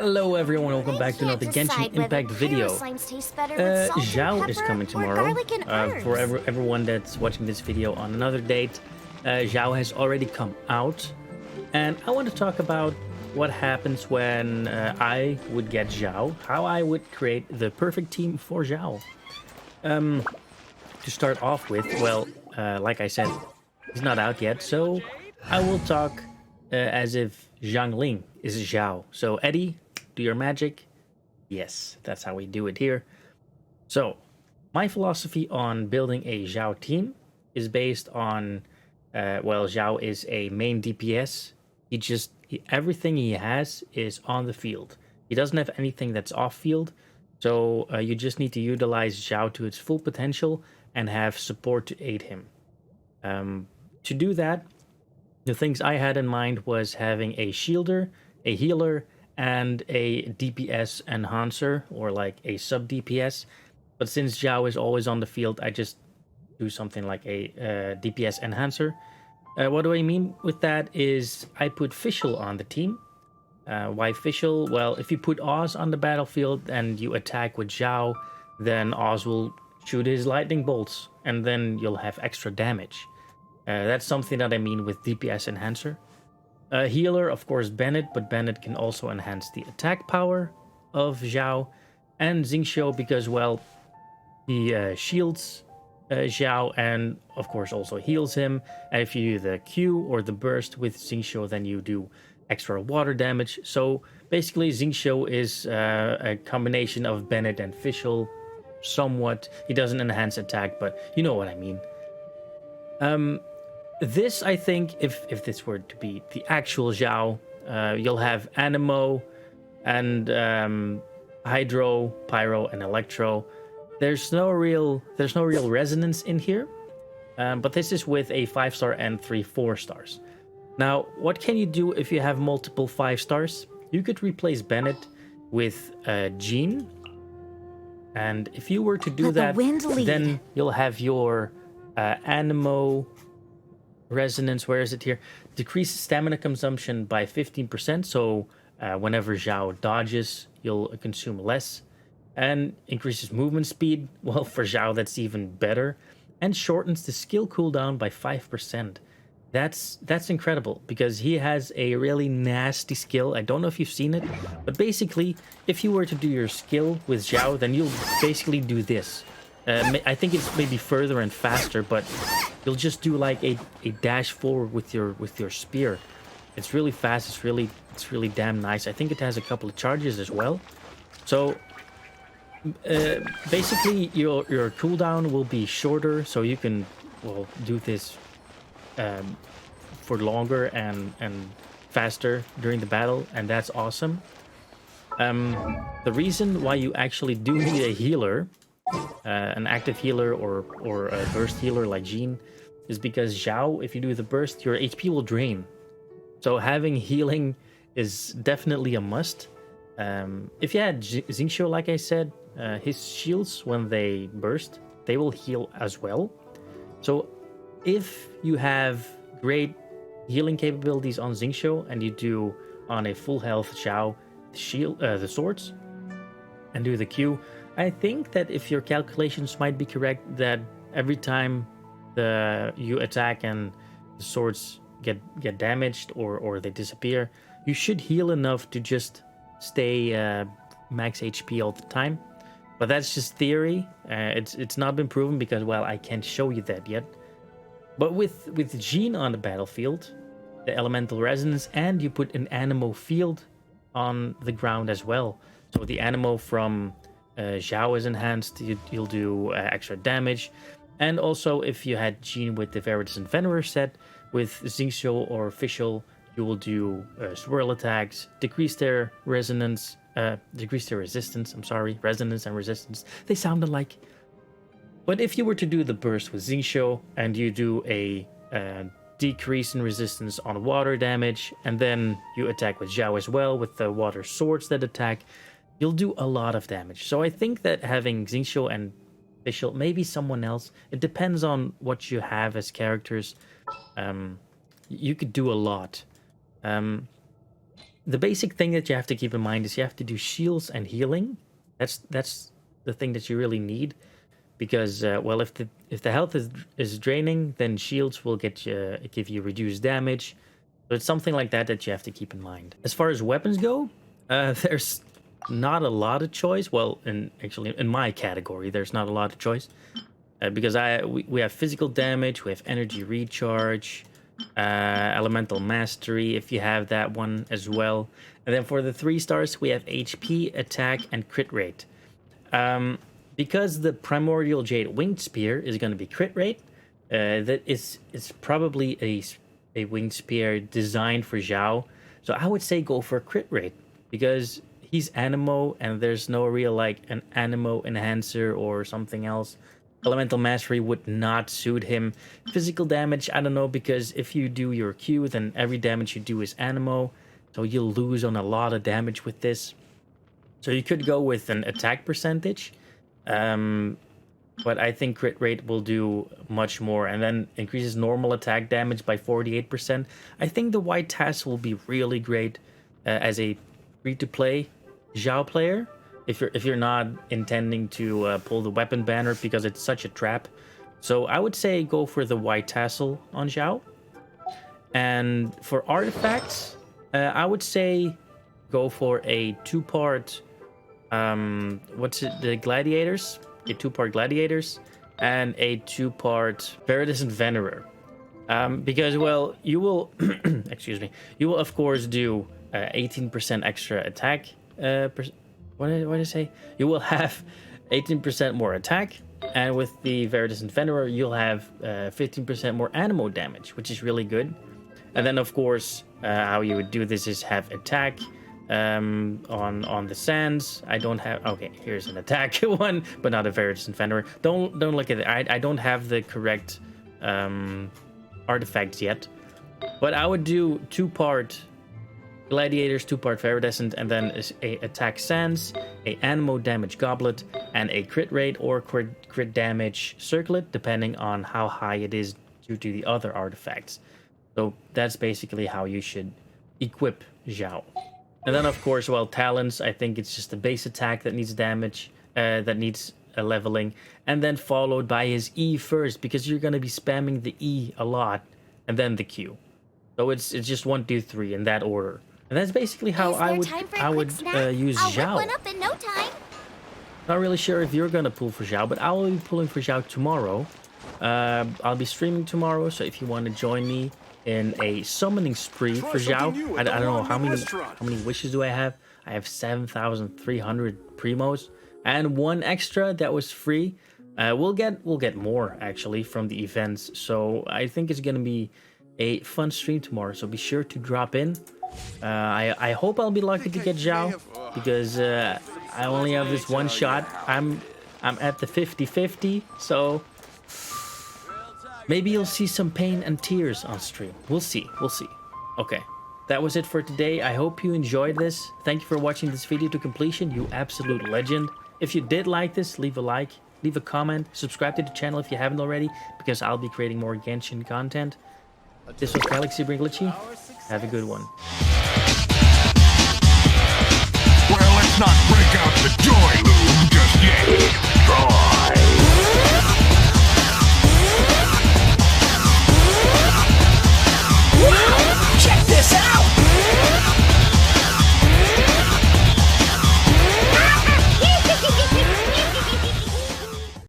Hello everyone, welcome back to another Genshin Impact video. Xiao is coming tomorrow. For everyone that's watching this video on another date, Xiao has already come out. And I want to talk about what happens when I would get Xiao, how I would create the perfect team for Xiao. To start off with, well, like I said, he's not out yet, so I will talk as if Zhang Ling is Xiao. So Eddie, do your magic. Yes, that's how we do it here. So my philosophy on building a Xiao team is based on, well, Xiao is a main DPS. Everything he has is on the field. He doesn't have anything that's off field. So you just need to utilize Xiao to its full potential and have support to aid him. To do that, the things I had in mind was having a shielder, a healer, and a DPS enhancer, or like a sub DPS. But since Xiao is always on the field, I just do something like a DPS enhancer. What do I mean with that is I put Fischl on the team. Why Fischl? Well, if you put Oz on the battlefield and you attack with Xiao, then Oz will shoot his lightning bolts, and then you'll have extra damage. That's something that I mean with DPS enhancer. Healer, of course, Bennett, but Bennett can also enhance the attack power of Xiao. And Xingqiu because, well, he shields Xiao and, of course, also heals him. And if you do the Q or the burst with Xingqiu, then you do extra water damage. So basically, Xingqiu is a combination of Bennett and Fischl. Somewhat. He doesn't enhance attack, but you know what I mean. This, I think, if this were to be the actual Xiao, you'll have Animo and Hydro, Pyro, and Electro. There's no real resonance in here, but this is with a 5-star and 3 4-stars. Now, what can you do if you have multiple 5-stars? You could replace Bennett with Jean, and if you were to do that, then you'll have your Animo. Resonance, where is it here? Decreases stamina consumption by 15%, so whenever Xiao dodges, you'll consume less. And increases movement speed, well, for Xiao that's even better. And shortens the skill cooldown by 5%. That's incredible, because he has a really nasty skill. I don't know if you've seen it, but basically, if you were to do your skill with Xiao, then you'll basically do this. I think it's maybe further and faster, but you'll just do like a dash forward with your spear. It's really fast. It's really damn nice. I think it has a couple of charges as well. So basically, your cooldown will be shorter, so you can do this for longer and faster during the battle, and that's awesome. The reason why you actually do need a healer. An active healer or a burst healer like Jean is because Xiao, if you do the burst, your HP will drain. So having healing is definitely a must. If you had Xingqiu, like I said, his shields, when they burst, they will heal as well. So if you have great healing capabilities on Xingqiu and you do on a full health Xiao the swords and do the Q, I think that if your calculations might be correct, that every time you attack and the swords get damaged or they disappear, you should heal enough to just stay max HP all the time. But that's just theory. It's not been proven because, well, I can't show you that yet. But with Jean on the battlefield, the elemental resonance, and you put an Animo field on the ground as well. So the Animo from Xiao is enhanced, you'll do extra damage. And also, if you had Jean with the Veritas and Venerer set, with Xingqiu or Fischl, you will do swirl attacks, decrease their resistance, resonance and resistance. They sound alike. But if you were to do the burst with Xingqiu, and you do a decrease in resistance on water damage, and then you attack with Xiao as well, with the water swords that attack, you'll do a lot of damage. So I think that having Xingqiu and Fischl, maybe someone else, it depends on what you have as characters. You could do a lot. the basic thing that you have to keep in mind is you have to do shields and healing. That's the thing that you really need, because well, if the health is draining, then shields will give you reduced damage. So it's something like that that you have to keep in mind. As far as weapons go, there's not a lot of choice. Well, actually in my category, there's not a lot of choice, because we have physical damage, we have energy recharge, elemental mastery if you have that one as well, and then for the 3 stars we have HP, attack, and crit rate. Because the primordial jade winged spear is going to be crit rate, that is probably a winged spear designed for Xiao, so I would say go for crit rate, because he's animo and there's no real like an animo enhancer or something else. Elemental mastery would not suit him. Physical damage, I don't know, because if you do your Q, then every damage you do is animo, so you'll lose on a lot of damage with this. So you could go with an attack percentage, but I think crit rate will do much more, and then increases normal attack damage by 48%. I think the white tassel will be really great as a free-to-play Xiao player, if you're not intending to pull the weapon banner, because it's such a trap. So I would say go for the white tassel on Xiao. And for artifacts, I would say go for a 2-part the gladiators, a 2-part gladiators, and a 2-part Veridescent Venerer, because, well, you will excuse me, you will of course do 18% extra attack. What did I say? You will have 18% more attack, and with the Veridescent Venerer you'll have 15% more animo damage, which is really good. And then of course how you would do this is have attack on the sands. I don't have, okay, here's an attack one, but not a Veridescent Venerer. Don't look at it. I don't have the correct artifacts yet, but I would do 2-part gladiators, 2-part Veridescent, and then a attack sands, a animo damage goblet, and a crit rate or crit damage circlet, depending on how high it is due to the other artifacts. So that's basically how you should equip Xiao. And then of course, well, talents, I think it's just the base attack that needs damage, that needs a leveling, and then followed by his E first, because you're going to be spamming the E a lot, and then the Q. So it's just 1, 2, 3 in that order. And that's basically how I would use Xiao. One up in no time. Not really sure if you're gonna pull for Xiao, but I will be pulling for Xiao tomorrow. I'll be streaming tomorrow, so if you want to join me in a summoning spree for Xiao, I don't know how many wishes do I have. I have 7,300 primos and 1 extra that was free. We'll get more actually from the events, so I think it's gonna be a fun stream tomorrow. So be sure to drop in. I hope I'll be lucky to get Xiao, because I only have this 1 shot. I'm at the 50-50, so maybe you'll see some pain and tears on stream. We'll see. Okay, that was it for today. I hope you enjoyed this. Thank you for watching this video to completion, you absolute legend. If you did like this, leave a like, leave a comment, subscribe to the channel if you haven't already, because I'll be creating more Genshin content. This was Galaxy Bringlitchy. Have a good one. Well, let's not break out the joy loom just yet. Try.